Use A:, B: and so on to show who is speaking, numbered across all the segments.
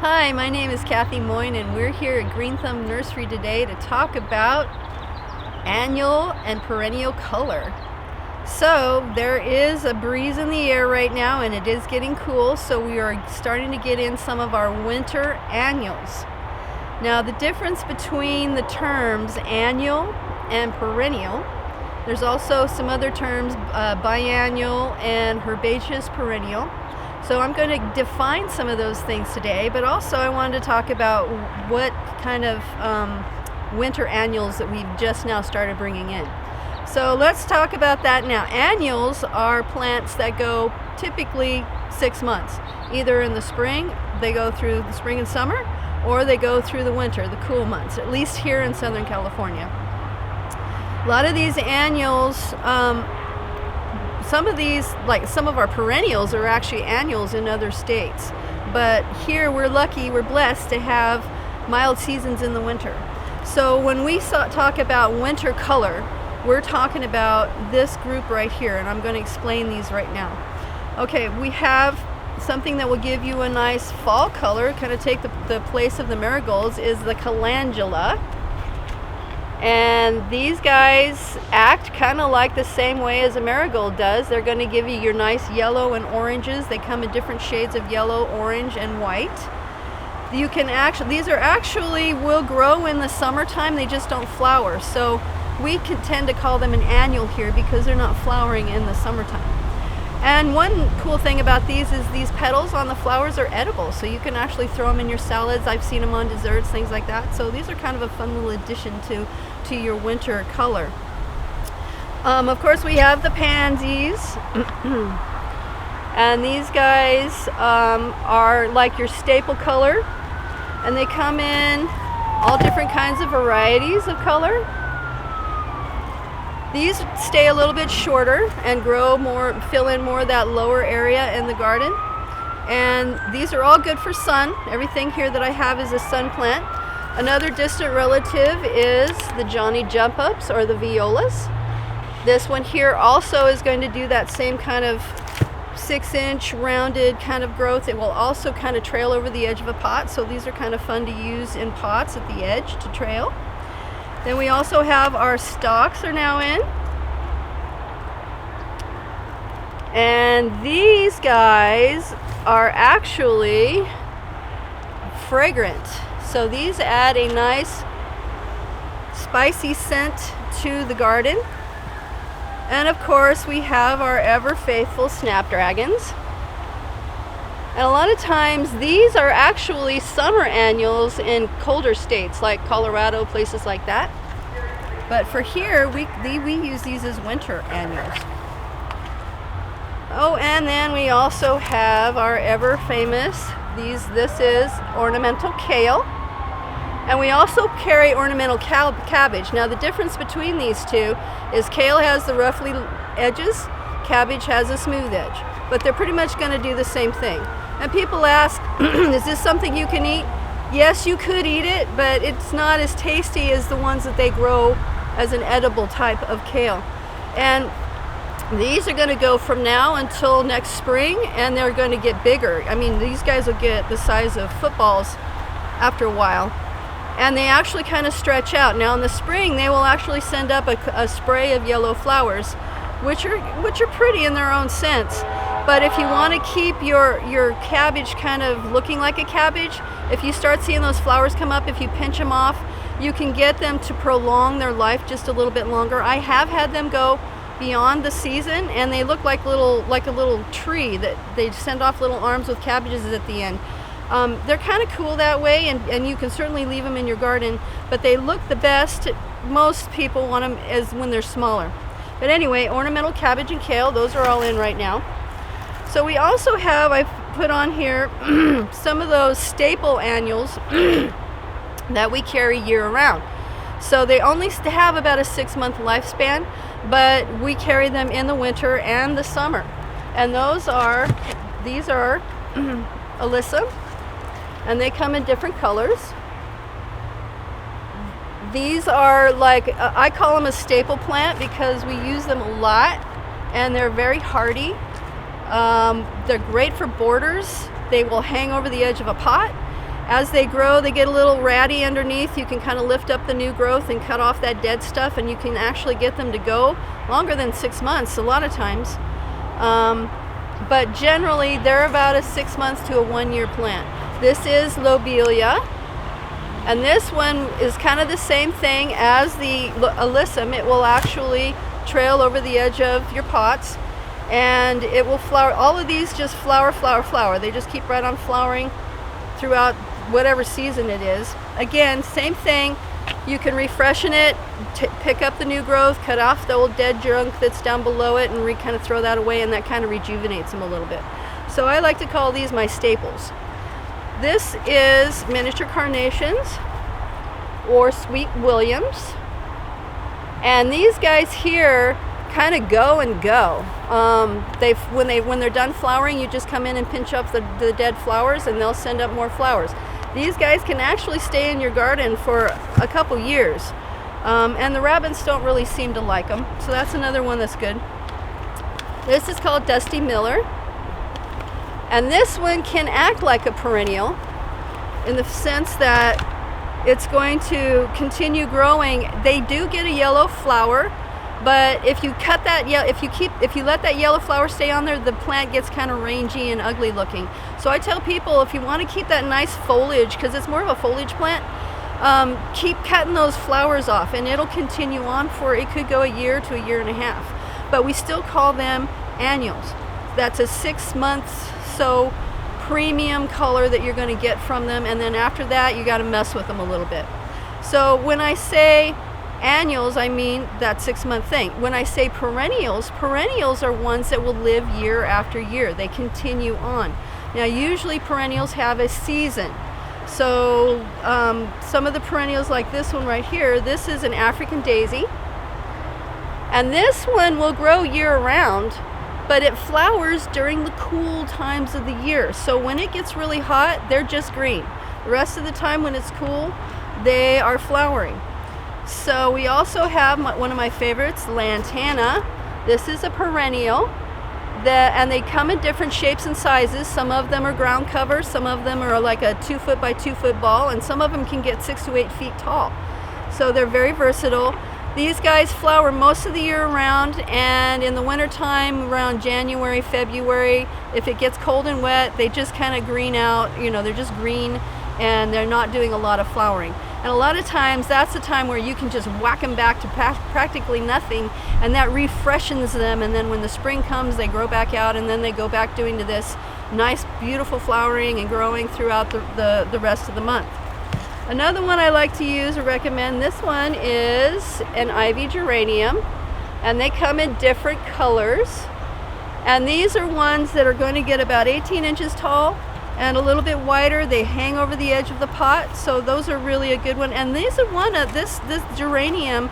A: Hi, my name is Kathy Moyne and we're here at Green Thumb Nursery today to talk about annual and perennial color. So there is a breeze in the air right now and it is getting cool, so we are starting to get in some of our winter annuals. Now the difference between the terms annual and perennial, there's also some other terms, biennial and herbaceous perennial. So I'm going to define some of those things today, but also I wanted to talk about what kind of winter annuals that we've just now started bringing in. So let's talk about that now. Annuals are plants that go typically 6 months. Either in the spring, they go through the spring and summer, or they go through the winter, the cool months, at least here in Southern California. A lot of these annuals, some of our perennials are actually annuals in other states, but here we're lucky, we're blessed to have mild seasons in the winter. So when we talk about winter color, we're talking about this group right here, and I'm going to explain these right now. Okay, we have something that will give you a nice fall color, kind of take the place of the marigolds, is the calendula. And these guys act kind of like the same way as a marigold does. They're going to give you your nice yellow and oranges. They come in different shades of yellow, orange, and white. You can these will grow in the summertime. They just don't flower. So we can tend to call them an annual here because they're not flowering in the summertime. And one cool thing about these is these petals on the flowers are edible, so you can actually throw them in your salads. I've seen them on desserts, things like that. So these are kind of a fun little addition to your winter color. Of course, we have the pansies, and these guys are like your staple color, and they come in all different kinds of varieties of color. These stay a little bit shorter and grow more, fill in more of that lower area in the garden. And these are all good for sun. Everything here that I have is a sun plant. Another distant relative is the Johnny Jump Ups or the violas. This one here also is going to do that same kind of 6-inch rounded kind of growth. It will also kind of trail over the edge of a pot. So these are kind of fun to use in pots at the edge to trail. Then we also have our stalks are now in. And these guys are actually fragrant. So these add a nice spicy scent to the garden. And of course we have our ever faithful snapdragons. And a lot of times these are actually summer annuals in colder states like Colorado, places like that. But for here, we use these as winter annuals. Oh, and then we also have our ever famous, this is ornamental kale. And we also carry ornamental cabbage. Now the difference between these two is kale has the roughly edges, cabbage has a smooth edge. But they're pretty much going to do the same thing. And people ask, is this something you can eat? Yes, you could eat it, but it's not as tasty as the ones that they grow as an edible type of kale. And these are going to go from now until next spring, and they're going to get bigger. I mean, these guys will get the size of footballs after a while. And they actually kind of stretch out. Now in the spring, they will actually send up a spray of yellow flowers, which are pretty in their own sense. But if you want to keep your cabbage kind of looking like a cabbage, if you start seeing those flowers come up, if you pinch them off, you can get them to prolong their life just a little bit longer. I have had them go beyond the season, and they look like a little tree that they send off little arms with cabbages at the end. They're kind of cool that way, and you can certainly leave them in your garden, but they look the best. Most people want them as when they're smaller. But anyway, ornamental cabbage and kale, those are all in right now. So we also have, I've put on here some of those staple annuals that we carry year round. So they only have about a 6-month lifespan, but we carry them in the winter and the summer. And these are Alyssa, and they come in different colors. These are like, I call them a staple plant because we use them a lot, and they're very hardy. They're great for borders. They will hang over the edge of a pot, As they grow, they get a little ratty underneath. You can kind of lift up the new growth and cut off that dead stuff, and you can actually get them to go longer than 6 months a lot of times. But generally, they're about a 6 months to a 1 year plant. This is lobelia, and this one is kind of the same thing as the alyssum. It will actually trail over the edge of your pots, and it will flower. All of these just flower, flower, flower. They just keep right on flowering throughout whatever season it is. Again, same thing. You can refreshen it, pick up the new growth, cut off the old dead junk that's down below it, and kind of throw that away, and that kind of rejuvenates them a little bit. So I like to call these my staples. This is miniature carnations, or sweet williams, and these guys here kind of go and go. When they're done flowering, you just come in and pinch up the dead flowers, and they'll send up more flowers. These guys can actually stay in your garden for a couple years, and the rabbits don't really seem to like them, so that's another one that's good. This is called Dusty Miller, and this one can act like a perennial in the sense that it's going to continue growing. They do get a yellow flower, but if you cut that, if you let that yellow flower stay on there, the plant gets kind of rangy and ugly looking. So I tell people, if you want to keep that nice foliage, because it's more of a foliage plant, keep cutting those flowers off, and it'll continue on for, it could go a year to a year and a half. But we still call them annuals. That's a 6 months so premium color that you're going to get from them, and then after that you got to mess with them a little bit. So when I say annuals, I mean that 6 month thing. When I say perennials, perennials are ones that will live year after year. They continue on. Now usually perennials have a season. So some of the perennials like this one right here, this is an African daisy, and this one will grow year round, but it flowers during the cool times of the year. So when it gets really hot, they're just green. The rest of the time when it's cool, they are flowering. So we also have one of my favorites, lantana. This is a perennial, and they come in different shapes and sizes. Some of them are ground cover, some of them are like a 2 foot by 2 foot ball, and some of them can get 6 to 8 feet tall. So they're very versatile. These guys flower most of the year around, and in the wintertime, around January, February, if it gets cold and wet, they just kind of green out. You know, they're just green, and they're not doing a lot of flowering. And a lot of times, that's the time where you can just whack them back to practically nothing, and that refreshes them, and then when the spring comes, they grow back out, and then they go back doing to this nice, beautiful flowering and growing throughout the rest of the month. Another one I like to use or recommend, this one is an ivy geranium, and they come in different colors, and these are ones that are going to get about 18 inches tall and a little bit wider. They hang over the edge of the pot, so those are really a good one. And these are one of this geranium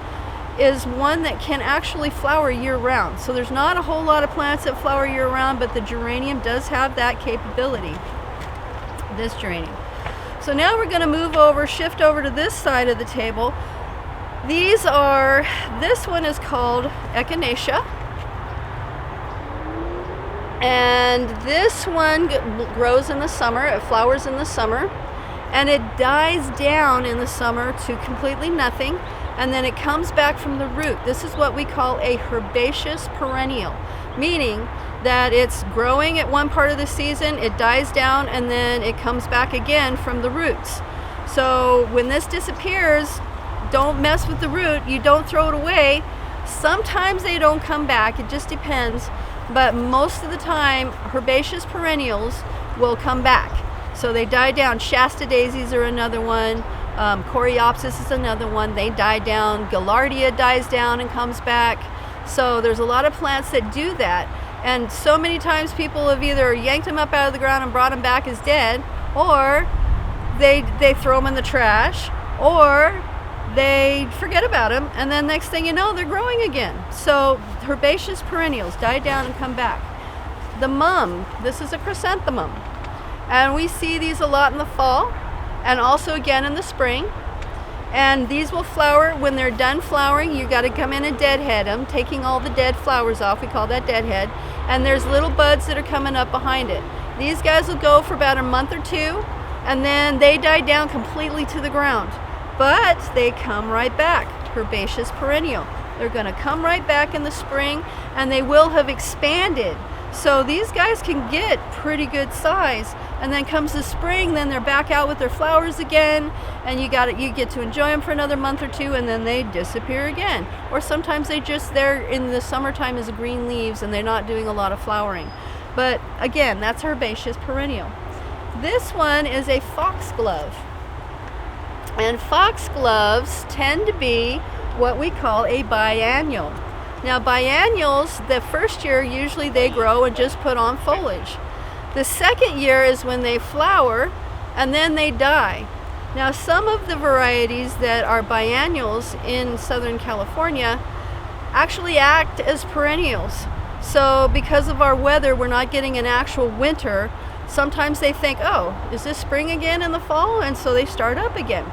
A: is one that can actually flower year round. So there's not a whole lot of plants that flower year round, but the geranium does have that capability, this geranium. So now we're going to shift over to this side of the table. This one is called echinacea, and this one grows in the summer. It flowers in the summer, and it dies down in the summer to completely nothing, and then it comes back from the root. This is what we call a herbaceous perennial, meaning that it's growing at one part of the season, it dies down, and then it comes back again from the roots. So when this disappears, don't mess with the root. You don't throw it away. Sometimes they don't come back, it just depends, but most of the time herbaceous perennials will come back. So they die down. Shasta daisies are another one. Coreopsis is another one. They die down. Gaillardia dies down and comes back. So there's a lot of plants that do that. And so many times people have either yanked them up out of the ground and brought them back as dead, or they throw them in the trash, or they forget about them, and then next thing you know, they're growing again. So herbaceous perennials die down and come back. The mum, this is a chrysanthemum, and we see these a lot in the fall and also again in the spring. And these will flower. When they're done flowering, you got to come in and deadhead them, taking all the dead flowers off. We call that deadhead. And there's little buds that are coming up behind it. These guys will go for about a month or two, and then they die down completely to the ground. But they come right back. Herbaceous perennial. They're going to come right back in the spring, and they will have expanded. So these guys can get pretty good size, and then comes the spring, then they're back out with their flowers again, and you get to enjoy them for another month or two, and then they disappear again. Or sometimes they're in the summertime as green leaves, and they're not doing a lot of flowering. But again, that's herbaceous perennial. This one is a foxglove, and foxgloves tend to be what we call a biennial. Now biennials, the first year usually they grow and just put on foliage. The second year is when they flower, and then they die. Now some of the varieties that are biennials in Southern California actually act as perennials. So because of our weather, we're not getting an actual winter. Sometimes they think, oh, is this spring again in the fall? And so they start up again.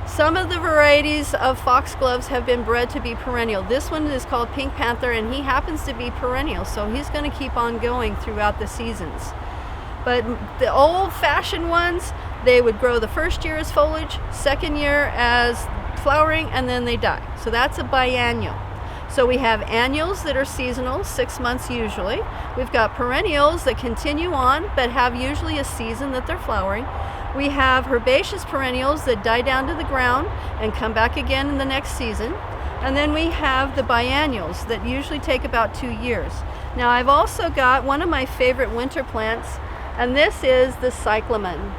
A: Some of the varieties of foxgloves have been bred to be perennial. This one is called Pink Panther, and he happens to be perennial, so he's going to keep on going throughout the seasons. But the old-fashioned ones, they would grow the first year as foliage, second year as flowering, and then they die. So that's a biennial. So we have annuals that are seasonal, 6 months usually. We've got perennials that continue on, but have usually a season that they're flowering. We have herbaceous perennials that die down to the ground and come back again in the next season. And then we have the biennials that usually take about 2 years. Now I've also got one of my favorite winter plants, and this is the Cyclamen.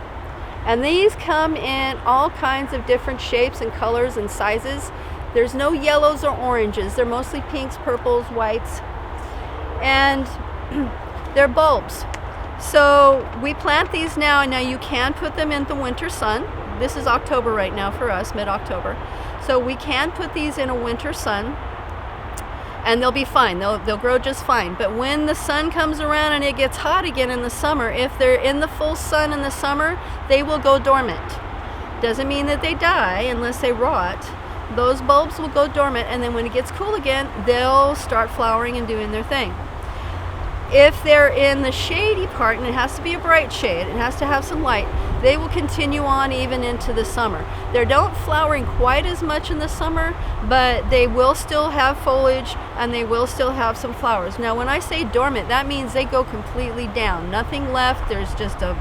A: And these come in all kinds of different shapes and colors and sizes. There's no yellows or oranges. They're mostly pinks, purples, whites, and they're bulbs. So we plant these now, and now you can put them in the winter sun. This is October right now for us, mid-October. So we can put these in a winter sun, and they'll be fine. They'll grow just fine. But when the sun comes around and it gets hot again in the summer, if they're in the full sun in the summer, they will go dormant. Doesn't mean that they die unless they rot. Those bulbs will go dormant, and then when it gets cool again, they'll start flowering and doing their thing. If they're in the shady part, and it has to be a bright shade, it has to have some light, they will continue on even into the summer. They don't flowering quite as much in the summer, but they will still have foliage, and they will still have some flowers. Now when I say dormant, that means they go completely down. Nothing left, there's just a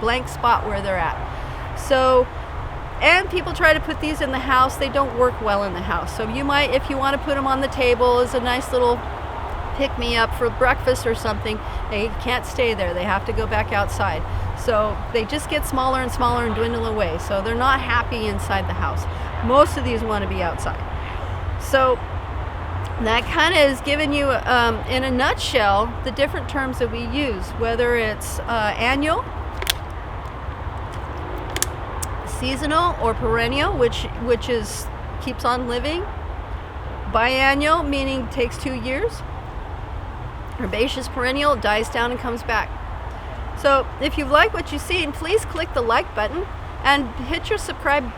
A: blank spot where they're at. So, and people try to put these in the house. They don't work well in the house. So you might, if you want to put them on the table as a nice little pick-me-up for breakfast or something, they can't stay there. They have to go back outside. So they just get smaller and smaller and dwindle away. So they're not happy inside the house. Most of these want to be outside. So that kind of is giving you, in a nutshell, the different terms that we use, whether it's annual, seasonal, or perennial, which is keeps on living. Biennial, meaning takes 2 years. Herbaceous perennial dies down and comes back. So if you like what you've seen, please click the like button and hit your subscribe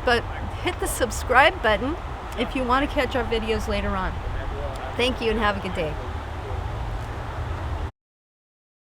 A: button if you want to catch our videos later on. Thank you and have a good day.